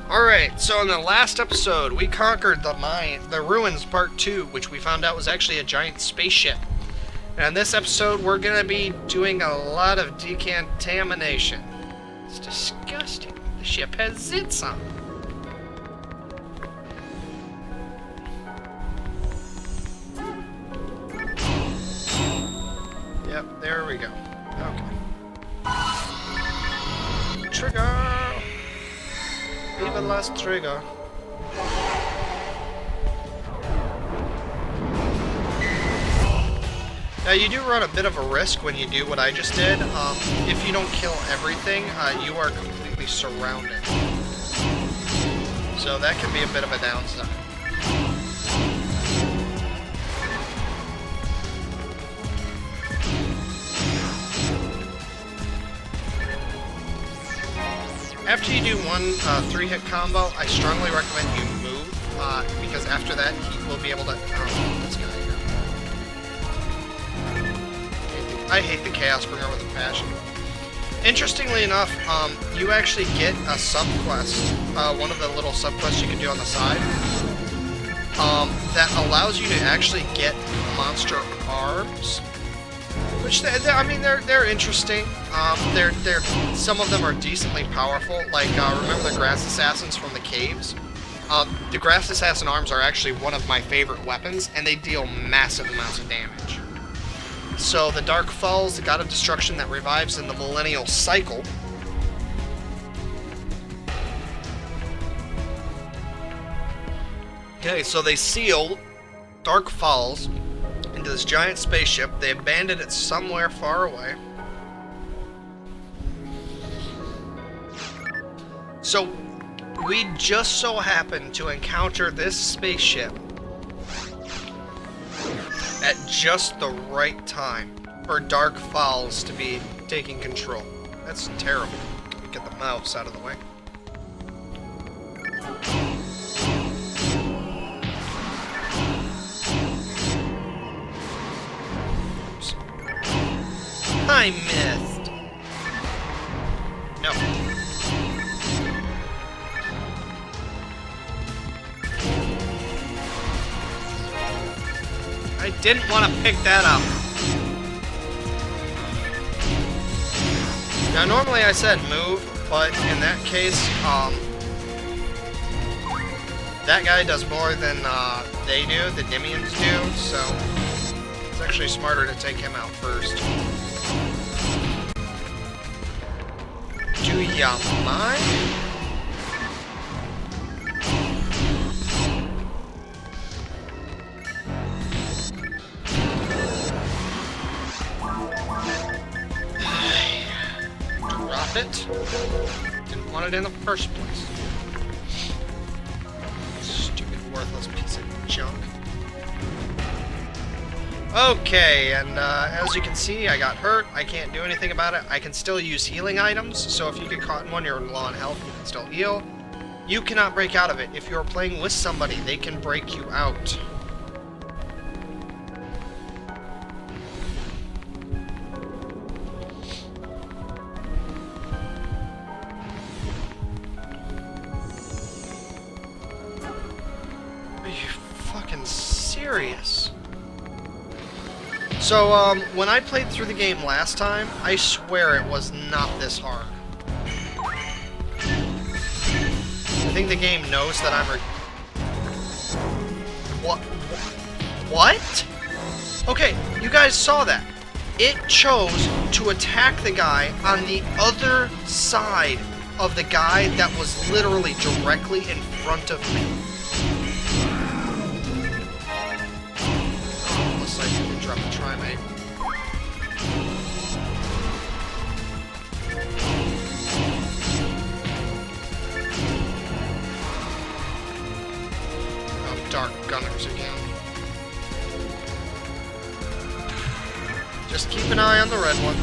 Alright, so in the last episode, we conquered the ruins part 2, which we found out was actually a giant spaceship. And in this episode, we're gonna be doing a lot of decontamination. It's disgusting. The ship has zits on. Yep, there we go. Okay. Trigger! Viva las trigger. Now you do run a bit of a risk when you do what I just did. If you don't kill everything, you are completely surrounded. So that can be a bit of a downside. After you do one 3-hit combo, I strongly recommend you move, because after that he will be able to... Oh, this guy here. I hate the Chaos Bringer with a passion. Interestingly enough, you actually get a sub-quest, one of the little sub-quests you can do on the side, that allows you to actually get monster arms. Which they're interesting. Some of them are decently powerful. Like remember the Grass Assassins from the caves? The Grass Assassin arms are actually one of my favorite weapons, and they deal massive amounts of damage. So the Dark Falls, the God of Destruction that revives in the Millennial Cycle. Okay, so they seal Dark Falls into this giant spaceship. They abandoned it somewhere far away. So we just so happened to encounter this spaceship at just the right time for Dark Falls to be taking control. That's terrible. Get the mouse out of the way. I missed. No. I didn't want to pick that up. Now, normally I said move, but in that case, that guy does more than they do, the Dimians do, so it's actually smarter to take him out first. Do ya mind? Drop it. Didn't want it in the first place. Stupid, worthless piece of junk. Okay, and as you can see, I got hurt. I can't do anything about it. I can still use healing items, so if you get caught in one, you're low on health, you can still heal. You cannot break out of it. If you're playing with somebody, they can break you out. Are you fucking serious? So, when I played through the game last time, I swear it was not this hard. I think the game knows that I'm What? Okay, you guys saw that. It chose to attack the guy on the other side of the guy that was literally directly in front of me. Unless I can drop the trimate. Oh, Dark Gunners again. Just keep an eye on the red one.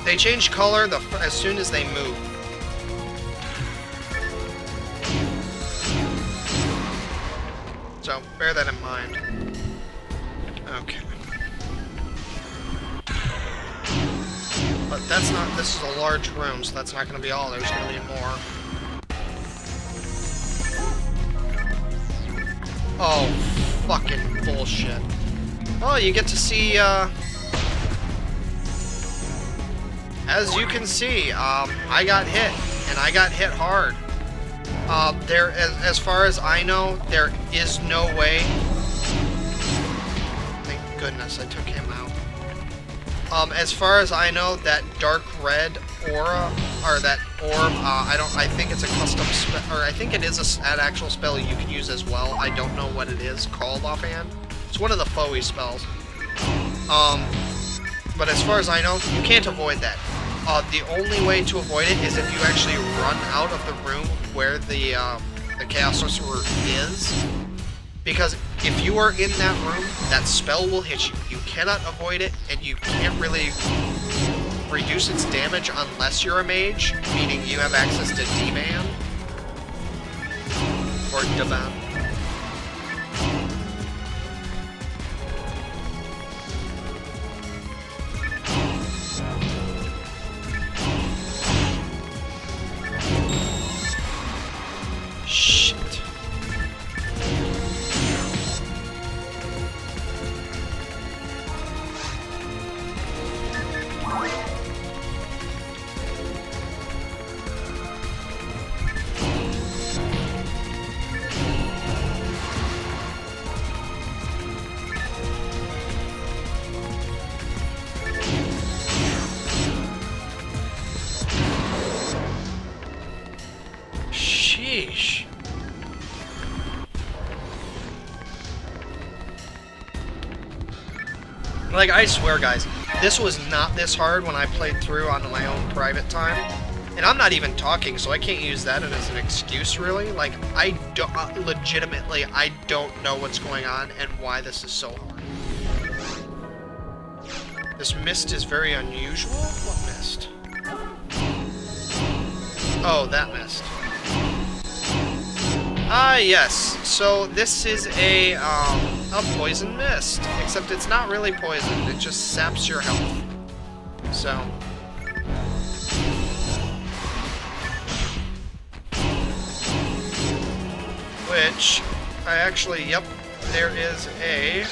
They change color as soon as they move. So, bear that in mind. Okay. But that's not, this is a large room, so that's not going to be all. There's going to be more. Oh, fucking bullshit. Well, you get to see, as you can see, I got hit, and I got hit hard. As far as I know, there is no way. Thank goodness I took him out. As far as I know, that dark red aura, or that orb, I think it's a custom spell, or I think it is an actual spell you can use as well. I don't know what it is called offhand. It's one of the foey spells. But as far as I know, you can't avoid that. The only way to avoid it is if you actually run out of the room where the Chaos Sorcerer is. Because if you are in that room, that spell will hit you. You cannot avoid it, and you can't really reduce its damage unless you're a mage, meaning you have access to D-Man. Or Daban. Shit. Sheesh. Like, I swear, guys, this was not this hard when I played through on my own private time. And I'm not even talking, so I can't use that as an excuse, really. Like, I don't, legitimately, I don't know what's going on and why this is so hard. This mist is very unusual. What mist? Oh, that mist. Ah, yes. So this is a poison mist, except it's not really poison. It just saps your health. So. Which, I actually, yep, there is a.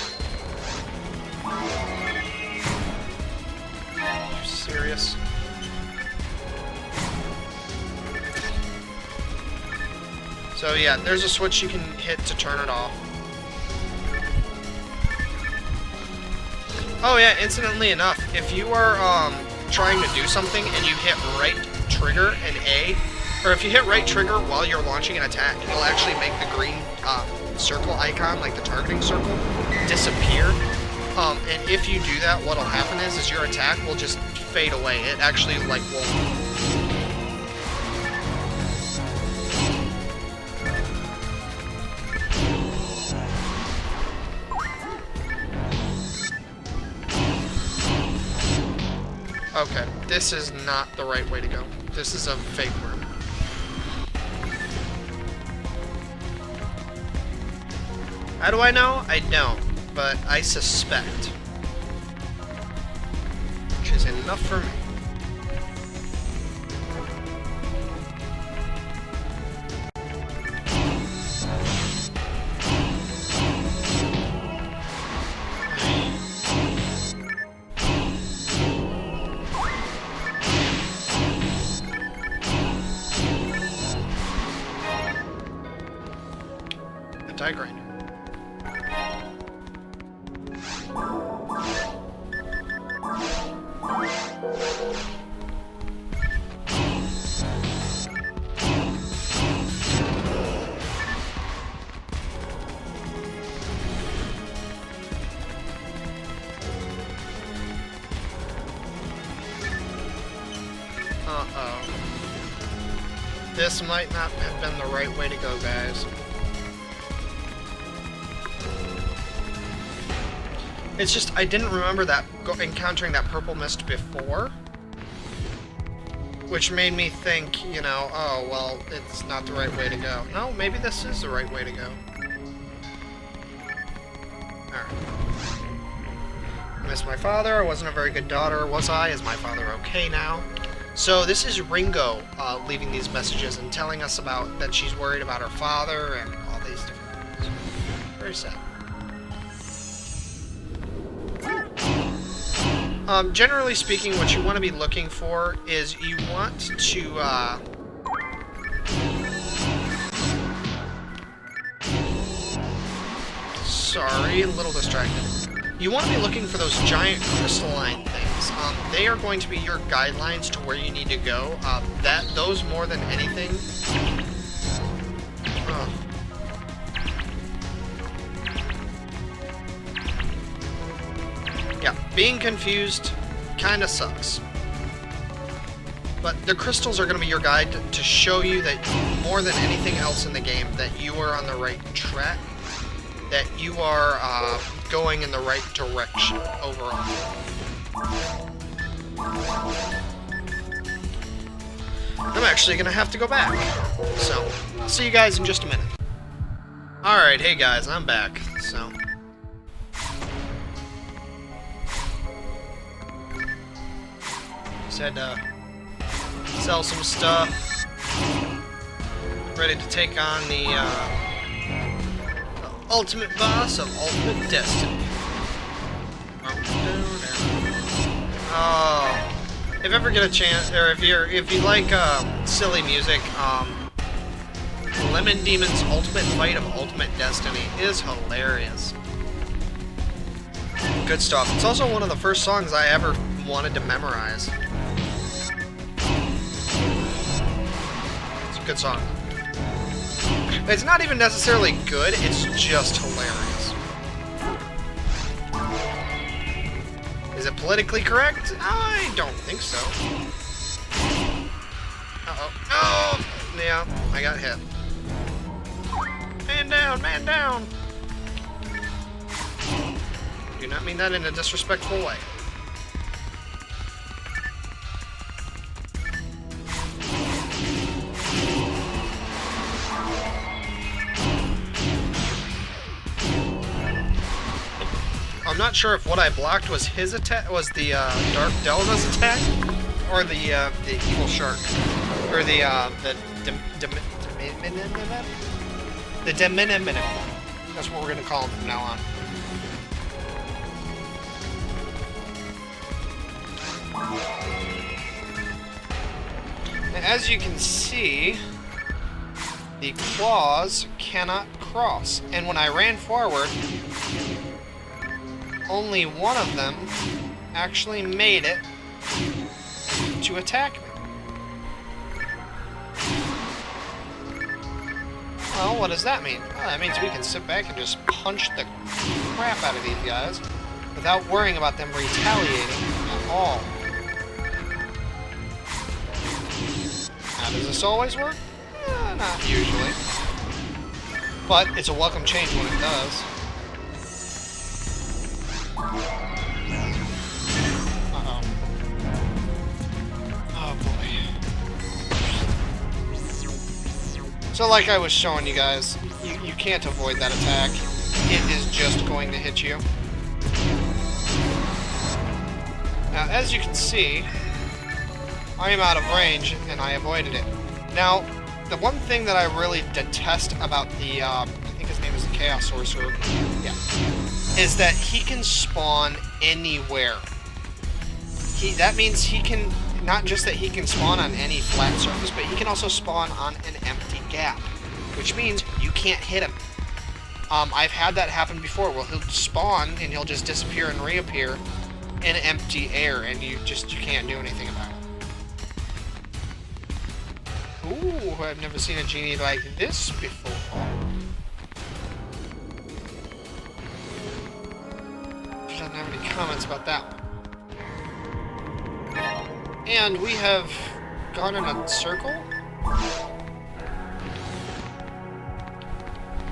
Are you serious? So yeah, there's a switch you can hit to turn it off. Oh yeah, incidentally enough, if you are trying to do something and you hit right trigger and A, or if you hit right trigger while you're launching an attack, it'll actually make the green circle icon, like the targeting circle, disappear. And if you do that, what'll happen is your attack will just fade away. It actually like won't. Okay, this is not the right way to go. This is a fake room. How do I know? I don't, but I suspect. Which is enough for me. Grinder. Uh-oh. This might not have been the right way to go, guys. It's just, I didn't remember that encountering that purple mist before. Which made me think, you know, oh, well, it's not the right way to go. No, maybe this is the right way to go. Alright. miss my father. I wasn't a very good daughter, was I? Is my father okay now? So this is Ringo leaving these messages and telling us about that she's worried about her father and all these different things. Very sad. Generally speaking, what you want to be looking for is you want to, sorry, a little distracted. You want to be looking for those giant crystalline things. They are going to be your guidelines to where you need to go. Those more than anything. Yeah, being confused kind of sucks. But the crystals are going to be your guide to show you that more than anything else in the game, that you are on the right track, that you are going in the right direction overall. I'm actually going to have to go back. So, I'll see you guys in just a minute. Alright, hey guys, I'm back. So... just had to sell some stuff. Ready to take on the ultimate boss of Ultimate Destiny. Oh, if you ever get a chance, or if you like silly music, Lemon Demon's Ultimate Fight of Ultimate Destiny is hilarious. Good stuff. It's also one of the first songs I ever wanted to memorize. It's a good song. It's not even necessarily good, it's just hilarious. Is it politically correct? I don't think so. Uh-oh. Oh! Yeah, I got hit. Man down, man down! Do not mean that in a disrespectful way. I'm not sure if what I blocked was his attack, was the Dark Delva's attack, or the evil shark, or the Deminimin. That's what we're gonna call him from now on. And as you can see, the claws cannot cross, and when I ran forward, only one of them actually made it to attack me. Well, what does that mean? Well, that means we can sit back and just punch the crap out of these guys without worrying about them retaliating at all. Now, does this always work? Not usually. But it's a welcome change when it does. Uh-oh. Oh, boy. So like I was showing you guys, you can't avoid that attack. It is just going to hit you. Now, as you can see, I am out of range, and I avoided it. Now, the one thing that I really detest about the, I think his name is the Chaos Sorcerer, yeah, is that he can spawn anywhere. That means he can, not just that he can spawn on any flat surface, but he can also spawn on an empty gap, which means you can't hit him. I've had that happen before, where he'll spawn and he'll just disappear and reappear in empty air, and you can't do anything about it. Ooh, I've never seen a genie like this before. She doesn't have any comments about that one. And we have gone in a circle?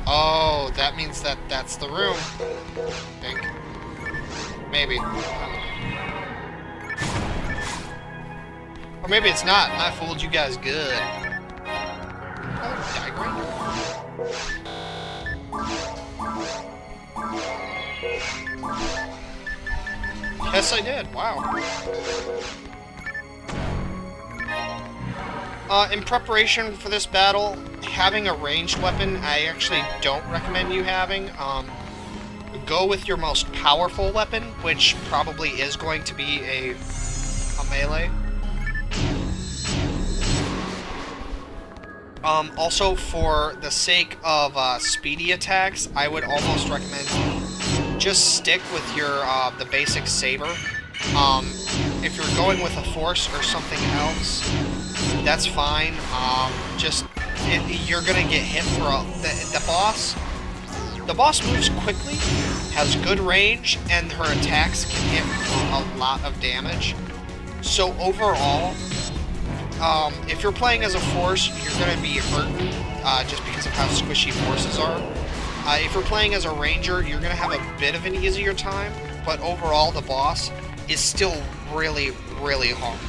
Oh, that means that that's the room. I think. Maybe. Or maybe it's not, and I fooled you guys good. Oh, die grinder. Yes, I did. Wow. In preparation for this battle, having a ranged weapon, I actually don't recommend you having. Go with your most powerful weapon, which probably is going to be a melee. Also, for the sake of speedy attacks, I would almost recommend just stick with your the basic saber. If you're going with a force or something else, that's fine. You're gonna get hit for the boss. The boss moves quickly, has good range, and her attacks can hit a lot of damage. So overall, if you're playing as a force, you're going to be hurting just because of how squishy forces are. If you're playing as a ranger, you're going to have a bit of an easier time, but overall the boss is still really, really hard.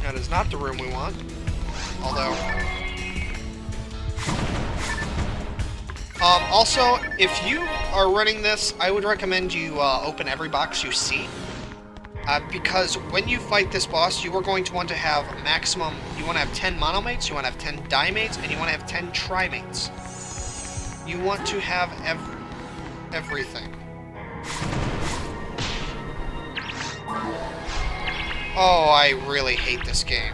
That is not the room we want, although... also, if you are running this, I would recommend you open every box you see. Because when you fight this boss, you are going to want to have maximum... You want to have 10 monomates, you want to have 10 dimates, and you want to have 10 trimates. You want to have everything. Oh, I really hate this game.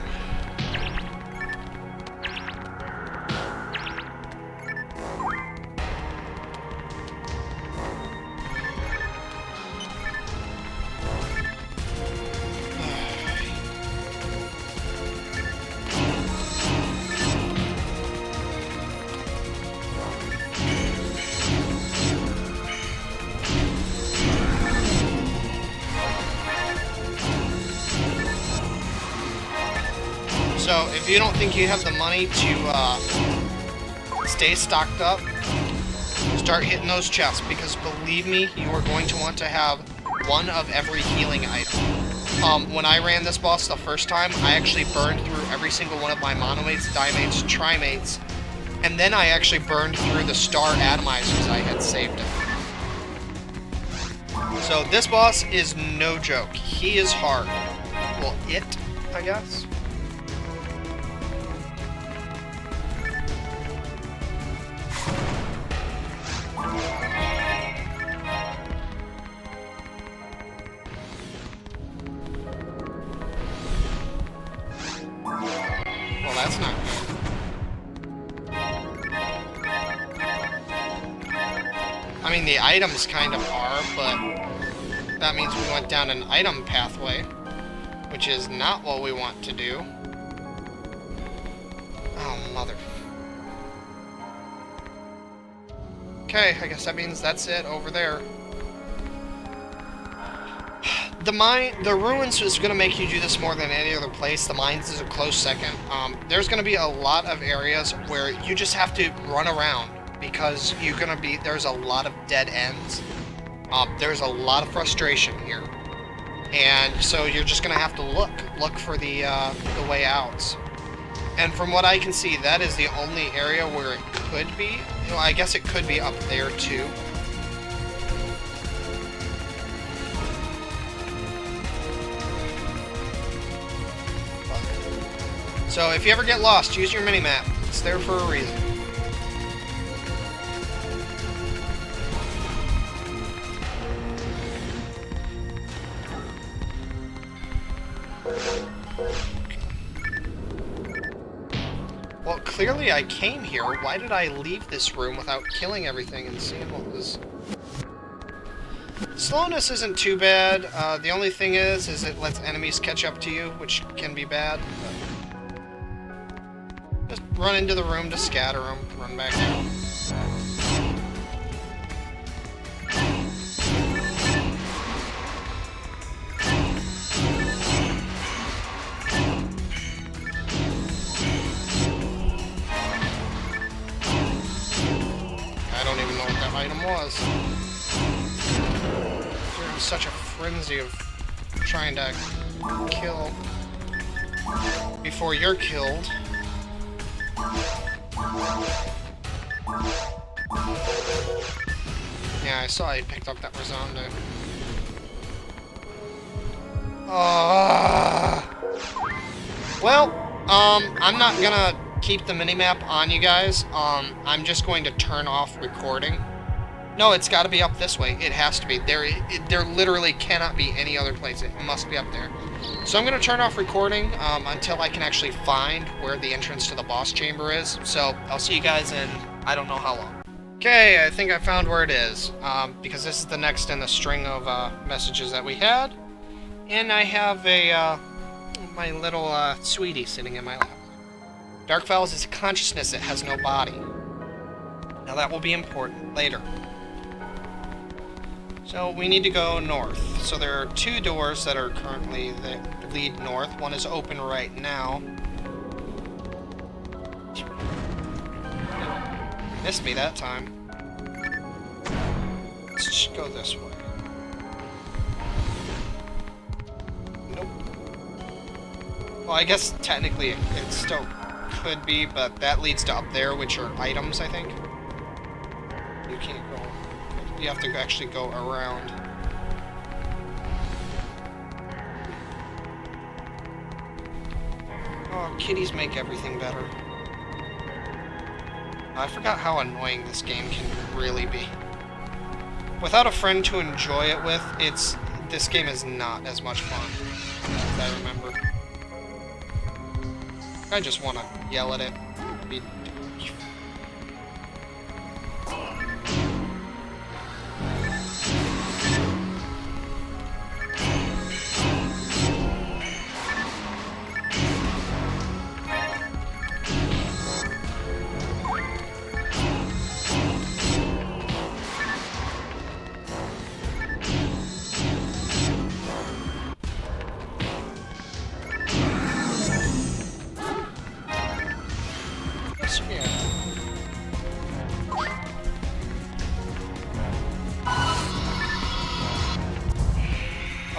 So, if you don't think you have the money to stay stocked up, start hitting those chests, because believe me, you are going to want to have one of every healing item. When I ran this boss the first time, I actually burned through every single one of my monomates, dimates, trimates, and then I actually burned through the star atomizers I had saved it. So this boss is no joke. He is hard. Well, I guess. Well, that's not good. I mean, the items kind of are, but that means we went down an item pathway, which is not what we want to do. Oh, mother. Okay, I guess that means that's it over there. The ruins is going to make you do this more than any other place. The mines is a close second. There's going to be a lot of areas where you just have to run around because there's a lot of dead ends. There's a lot of frustration here. And so you're just going to have to look for the way outs. And from what I can see, that is the only area where it could be. You know, I guess it could be up there too. So if you ever get lost, use your mini-map. It's there for a reason. Well, clearly I came here. Why did I leave this room without killing everything and seeing what was... Slowness isn't too bad. The only thing is it lets enemies catch up to you, which can be bad. Just run into the room to scatter them, run back out. I don't even know what that item was. You're in such a frenzy of trying to kill before you're killed. Yeah, I saw he picked up that Rosanda. Well, I'm not gonna keep the minimap on you guys. I'm just going to turn off recording. No, it's got to be up this way. It has to be. There literally cannot be any other place. It must be up there. So I'm going to turn off recording until I can actually find where the entrance to the boss chamber is. So I'll see you guys in I don't know how long. Okay, I think I found where it is. Because this is the next in the string of messages that we had. And I have my little sweetie sitting in my lap. Dark Vowels is a consciousness that has no body. Now that will be important later. So we need to go north. So there are 2 doors that are currently that lead north. One is open right now. Missed me that time. Let's just go this way. Nope. Well, I guess technically it still could be, but that leads to up there, which are items, I think. You can't go. You have to actually go around. Oh, kitties make everything better. I forgot how annoying this game can really be. Without a friend to enjoy it with, this game is not as much fun as I remember. I just want to yell at it.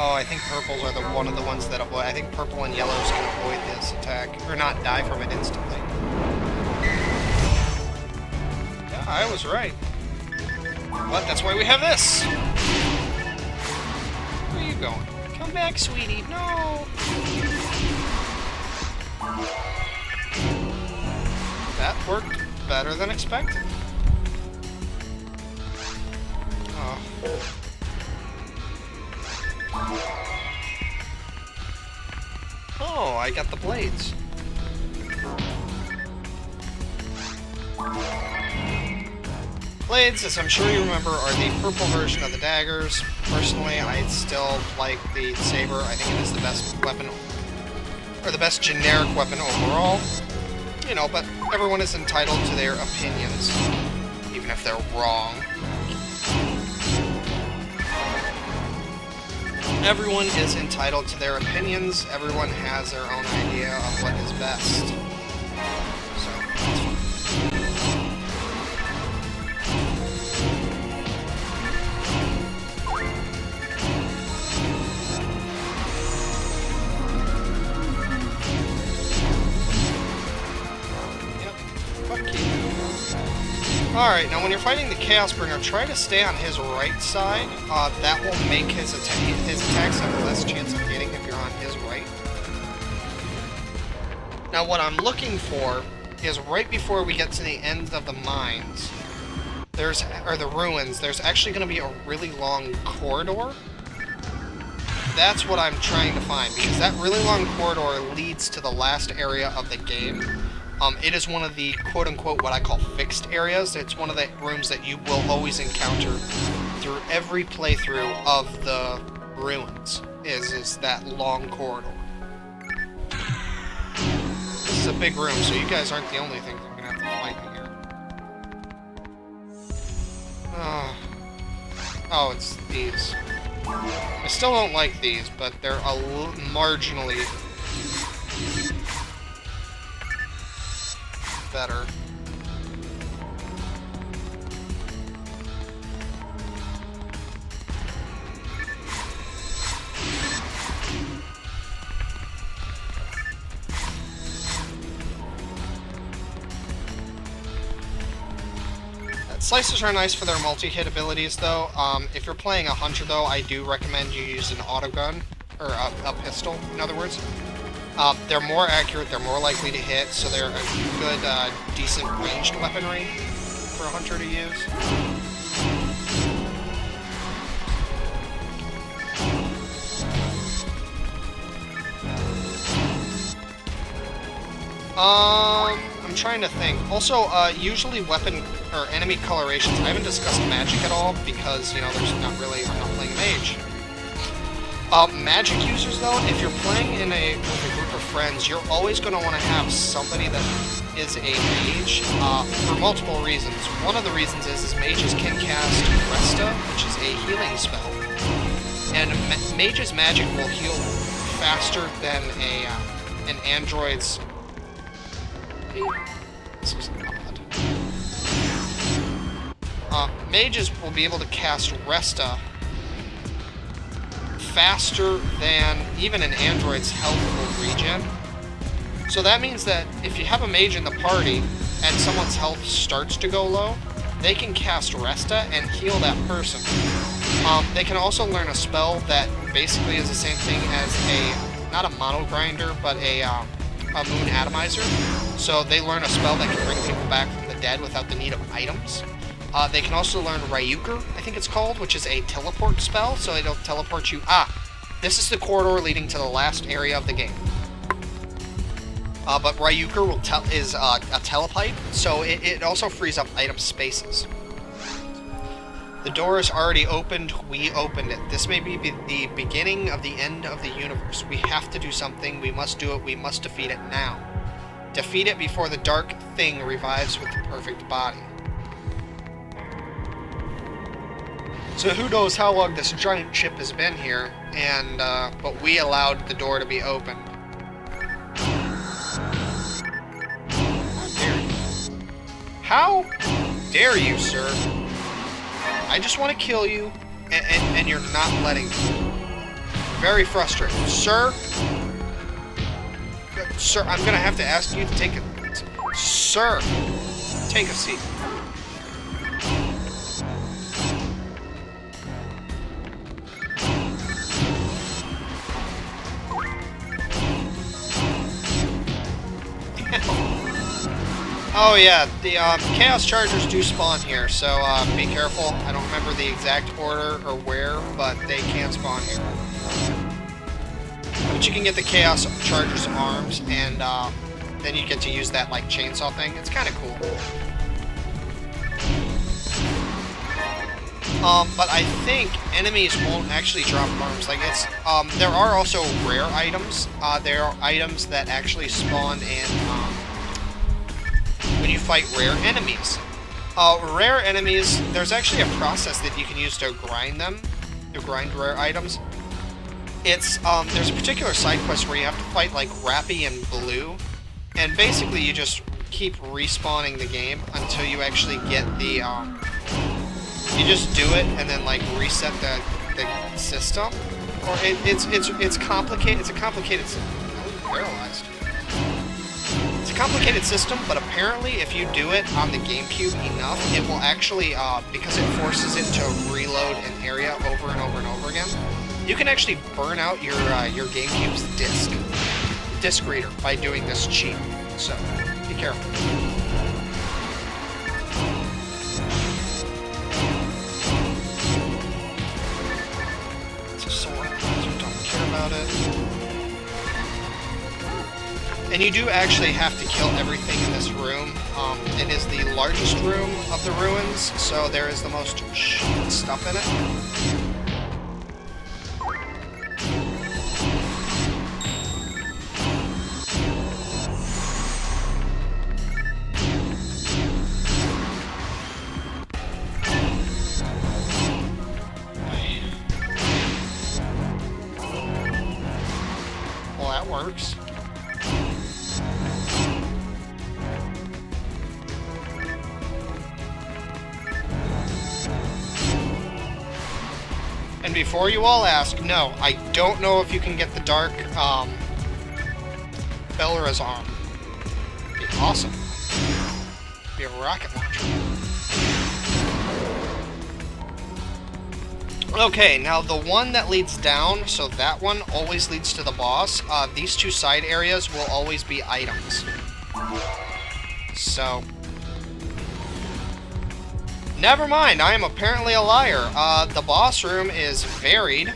Oh, I think purples are one of the ones that avoid. I think purple and yellows can avoid this attack, or not die from it instantly. Yeah, I was right. But that's why we have this. Where are you going? Come back, sweetie. No. That worked better than expected. Oh. Oh, I got the blades. Blades, as I'm sure you remember, are the purple version of the daggers. Personally, I still like the saber. I think it is the best weapon, or the best generic weapon overall. You know, but everyone is entitled to their opinions, even if they're wrong. Everyone is entitled to their opinions. Everyone has their own idea of what is best. So, yep. Fuck you. Alright, now when you're fighting the Chaosbringer, try to stay on his right side. That will make his attacks have less chance of hitting if you're on his right. Now what I'm looking for is right before we get to the end of the mines, or the ruins, there's actually going to be a really long corridor. That's what I'm trying to find, because that really long corridor leads to the last area of the game. It is one of the quote-unquote what I call fixed areas. It's one of the rooms that you will always encounter through every playthrough of the ruins, is that long corridor. This is a big room, so you guys aren't the only things I'm going to have to fight in here. Oh, it's these. I still don't like these, but they're marginally better. Slicers are nice for their multi-hit abilities, though. If you're playing a hunter, though, I do recommend you use an auto gun, or a pistol, in other words. They're more accurate, they're more likely to hit, so they're a good, decent ranged weaponry for a hunter to use. I'm trying to think. Also, usually weapon or enemy colorations. I haven't discussed magic at all because, you know, I'm not playing mage. Magic users, though, if you're playing with a group of friends, you're always going to want to have somebody that is a mage for multiple reasons. One of the reasons is mages can cast Resta, which is a healing spell, and mage's magic will heal faster than an android's. This is odd. Mages will be able to cast Resta faster than even an android's health will regen. So that means that if you have a mage in the party and someone's health starts to go low, they can cast Resta and heal that person. They can also learn a spell that basically is the same thing as not a mono grinder, but a moon atomizer. So they learn a spell that can bring people back from the dead without the need of items. They can also learn Ryuker, I think it's called, which is a teleport spell, so it'll teleport you. This is the corridor leading to the last area of the game. But Ryuker is a telepipe, so it also frees up item spaces. The door is already opened, we opened it. This may be the beginning of the end of the universe. We have to do something, we must do it, we must defeat it now. Defeat it before the dark thing revives with the perfect body. So who knows how long this giant ship has been here, and but we allowed the door to be opened. How dare you, sir? I just want to kill you, and you're not letting me. Very frustrating. Sir? Sir, I'm going to have to ask you to take a... Sir! Take a seat. Oh yeah, the Chaos Chargers do spawn here, so be careful. I don't remember the exact order or where, but they can spawn here. But you can get the Chaos Chargers arms, and then you get to use that like chainsaw thing. It's kind of cool. But I think enemies won't actually drop arms. Like it's there are also rare items. There are items that actually spawn in when you fight rare enemies. Rare enemies, there's actually a process that you can use to grind them, to grind rare items. It's, there's a particular side quest where you have to fight, like, Rappy and Blue, and basically you just keep respawning the game until you actually get the, you just do it and then, like, reset the system. Or it's complicated, it's a complicated system. Oh, paralyzed. It's a complicated system, but apparently if you do it on the GameCube enough, it will actually, because it forces it to reload an area over and over and over again, you can actually burn out your GameCube's disc reader by doing this cheat. So, be careful. It's a sword, so don't care about it. And you do actually have to kill everything in this room. It is the largest room of the ruins, so there is the most stuff in it. Well, that works. And before you all ask, no, I don't know if you can get the Dark Bellera's arm. It'd be awesome. It'd be a rocket launcher. Okay, now the one that leads down, so that one always leads to the boss. These two side areas will always be items. So... Never mind, I am apparently a liar. The boss room is varied.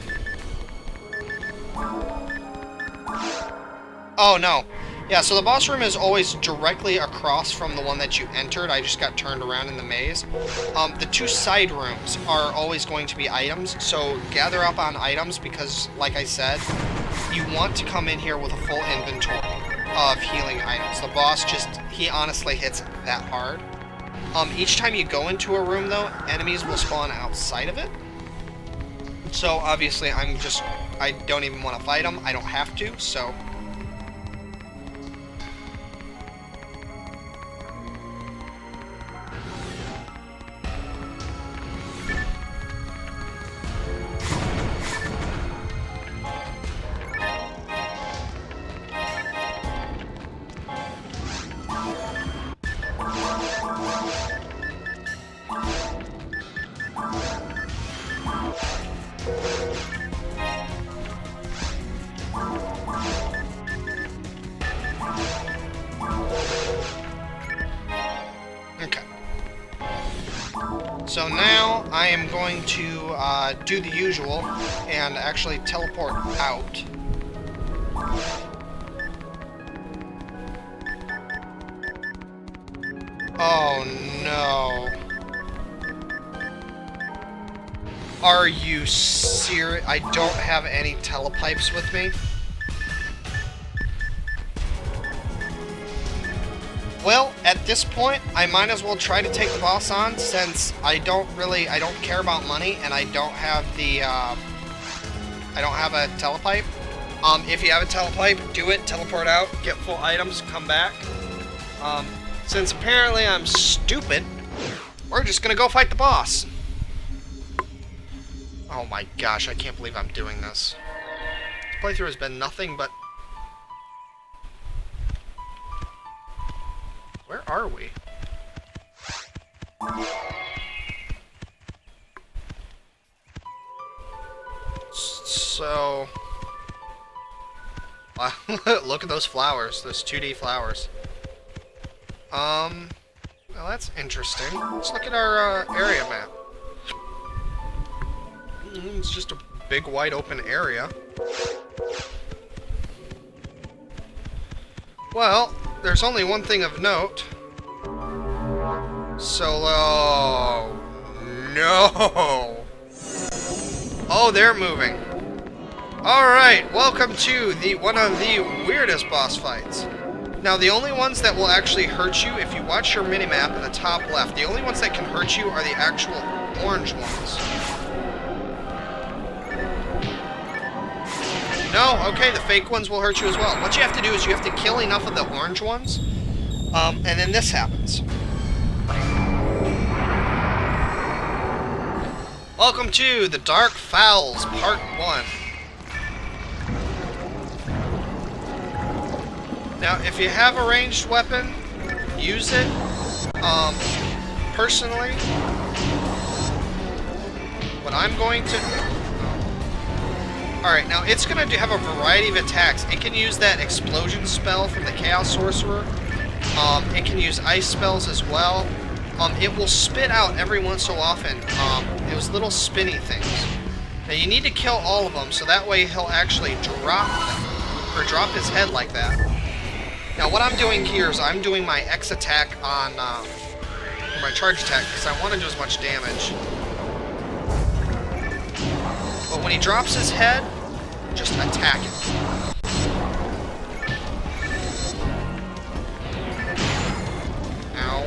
Oh, no. Yeah, so the boss room is always directly across from the one that you entered. I just got turned around in the maze. The two side rooms are always going to be items, so gather up on items because, like I said, you want to come in here with a full inventory of healing items. The boss he honestly hits that hard. Each time you go into a room, though, enemies will spawn outside of it. So, obviously, I don't even want to fight them. I don't have to, so... So now I am going to do the usual and actually teleport out. Oh no. Are you serious? I don't have any telepipes with me. Well, at this point, I might as well try to take the boss on since I don't care about money and I don't have a telepipe. If you have a telepipe, do it, teleport out, get full items, come back. Since apparently I'm stupid, we're just gonna go fight the boss. Oh my gosh, I can't believe I'm doing this. This playthrough has been nothing but... Where are we? So... look at those flowers, those 2D flowers. Well, that's interesting. Let's look at our area map. It's just a big wide open area. Well, there's only one thing of note. Solo. No. Oh, they're moving. Alright, welcome to one of the weirdest boss fights. Now, the only ones that will actually hurt you, if you watch your minimap in the top left, the only ones that can hurt you are the actual orange ones. No, okay, the fake ones will hurt you as well. What you have to do is you have to kill enough of the orange ones, and then this happens. Welcome to the Dark Fowls, Part 1. Now, if you have a ranged weapon, use it. Personally, what I'm going to... Alright, now it's going to have a variety of attacks. It can use that explosion spell from the Chaos Sorcerer. It can use ice spells as well. It will spit out every once so often those little spinny things. Now you need to kill all of them so that way he'll actually drop them, or drop his head like that. Now what I'm doing here is I'm doing my X attack on, or my charge attack because I want to do as much damage. But when he drops his head, just attack him. Ow.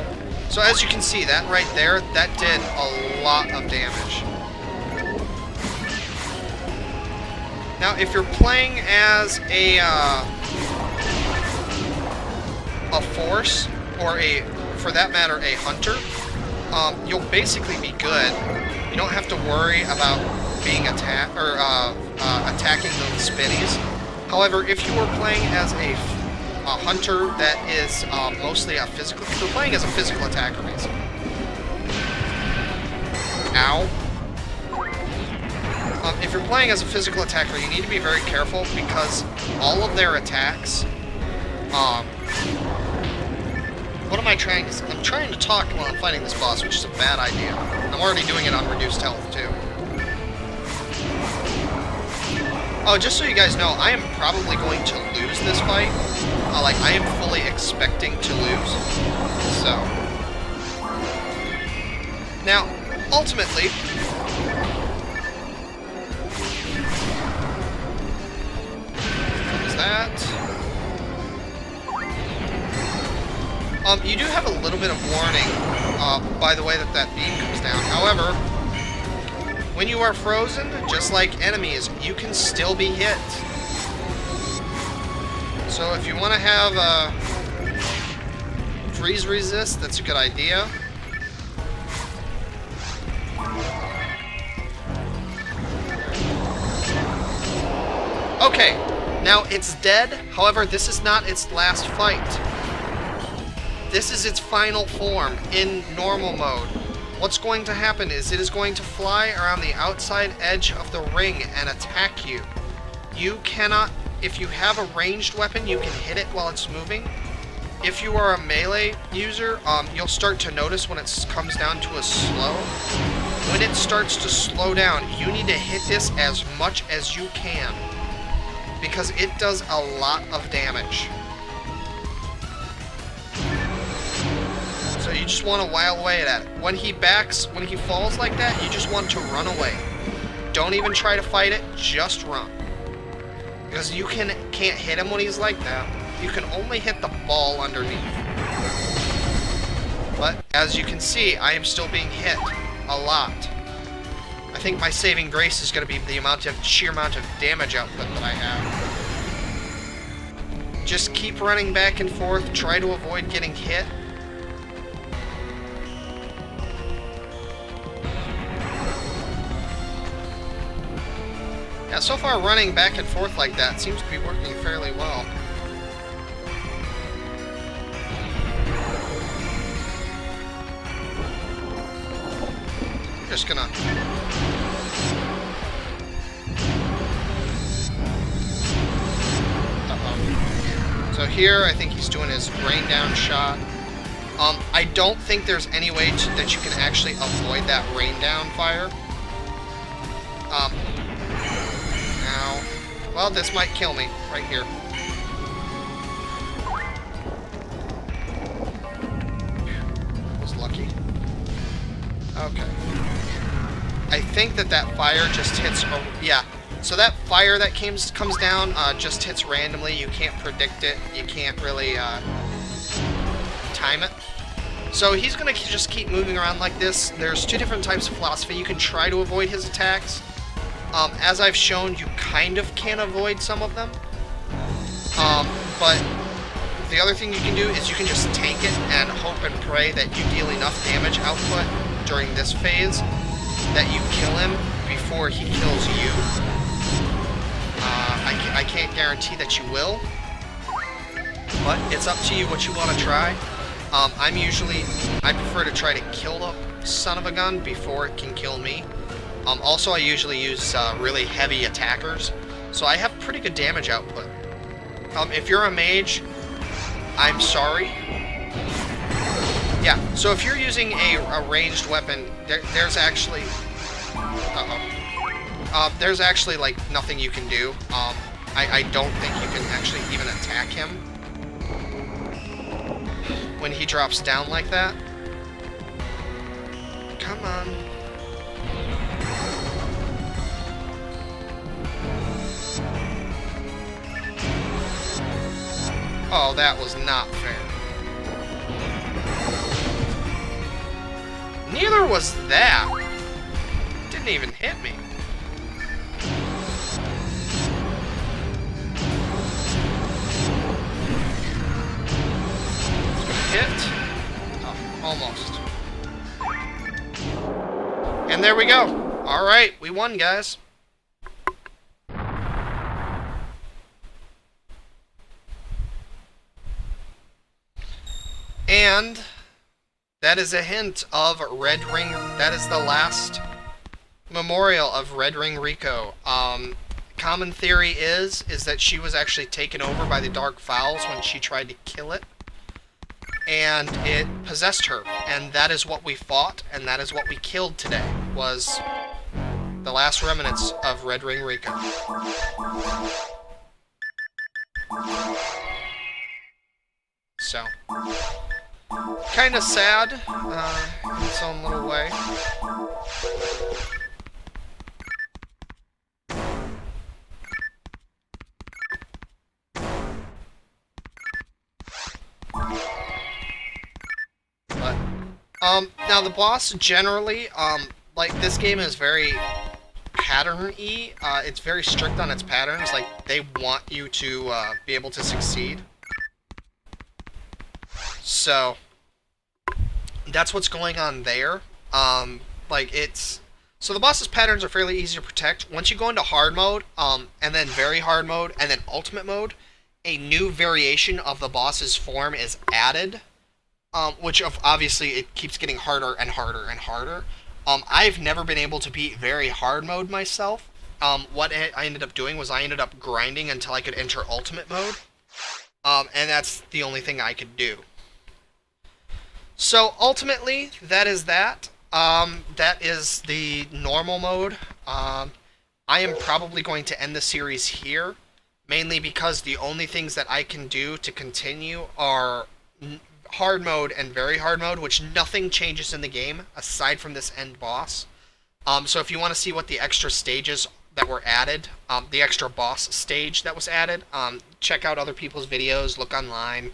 So as you can see, that right there, that did a lot of damage. Now, if you're playing as a force, or for that matter, a hunter, you'll basically be good. You don't have to worry about being attacking those spinnies. However, if you were playing as a hunter that is mostly a physical, if you're playing as a physical attacker, basically. Ow. If you're playing as a physical attacker, you need to be very careful because all of their attacks, what am I trying to say? I'm trying to talk while I'm fighting this boss, which is a bad idea. I'm already doing it on reduced health, too. Oh, just so you guys know, I am probably going to lose this fight. Like, I am fully expecting to lose. So. Now, ultimately, that. You do have a little bit of warning by the way that beam comes down. However, when you are frozen, just like enemies, you can still be hit. So if you want to have freeze resist, that's a good idea. Okay. Now, it's dead, however, this is not its last fight. This is its final form in normal mode. What's going to happen is it is going to fly around the outside edge of the ring and attack you. You cannot, if you have a ranged weapon, you can hit it while it's moving. If you are a melee user, you'll start to notice when it comes down to a slow. When it starts to slow down, you need to hit this as much as you can, because it does a lot of damage. So you just want to while away at it. When he falls like that, you just want to run away. Don't even try to fight it, just run. Because you can't hit him when he's like that. You can only hit the ball underneath. But as you can see, I am still being hit a lot. I think my saving grace is going to be the sheer amount of damage output that I have. Just keep running back and forth. Try to avoid getting hit. Yeah, so far running back and forth like that seems to be working fairly well. Just gonna... So here, I think he's doing his rain down shot. I don't think there's any way that you can actually avoid that rain down fire. Now, well, this might kill me right here. Was lucky. Okay. I think that fire just hits. Yeah. So that fire that comes down just hits randomly. You can't predict it. You can't really time it. So he's going to just keep moving around like this. There's two different types of philosophy. You can try to avoid his attacks. As I've shown, you kind of can avoid some of them. But the other thing you can do is you can just tank it and hope and pray that you deal enough damage output during this phase that you kill him before he kills you. I can't guarantee that you will, but it's up to you what you want to try. I prefer to try to kill the son of a gun before it can kill me. Also, I usually use really heavy attackers, so I have pretty good damage output. If you're a mage, I'm sorry. Yeah, so if you're using a ranged weapon, there's actually... there's actually, like, nothing you can do. I don't think you can actually even attack him when he drops down like that. Come on. Oh, that was not fair. Neither was that. Didn't even hit me. Hit. Oh, almost. And there we go. Alright, we won, guys. And that is a hint of Red Ring. That is the last memorial of Red Ring Rico. Common theory is that she was actually taken over by the Dark Fowls when she tried to kill it, and it possessed her, and that is what we fought, and that is what we killed today, was the last remnants of Red Ring Rico. So, kind of sad in its own little way. But, now the boss generally, like, this game is very pattern-y. It's very strict on its patterns. Like, they want you to be able to succeed. So, that's what's going on there. Like, it's... So the boss's patterns are fairly easy to protect. Once you go into hard mode, and then very hard mode, and then ultimate mode, a new variation of the boss's form is added, which obviously it keeps getting harder and harder and harder. I've never been able to beat very hard mode myself. What I ended up doing was I ended up grinding until I could enter ultimate mode, and that's the only thing I could do. So ultimately, that is that. That is the normal mode. I am probably going to end the series here, mainly because the only things that I can do to continue are hard mode and very hard mode, which nothing changes in the game aside from this end boss. So if you want to see what the extra stages that were added, the extra boss stage that was added, check out other people's videos, look online.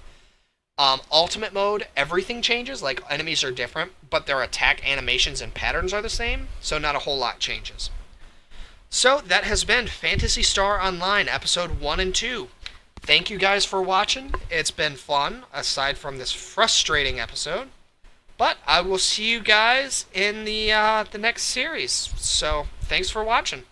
Ultimate mode, everything changes, like enemies are different, but their attack animations and patterns are the same, so not a whole lot changes. So that has been Phantasy Star Online Episode 1 and 2. Thank you guys for watching. It's been fun, aside from this frustrating episode. But I will see you guys in the next series. So, thanks for watching.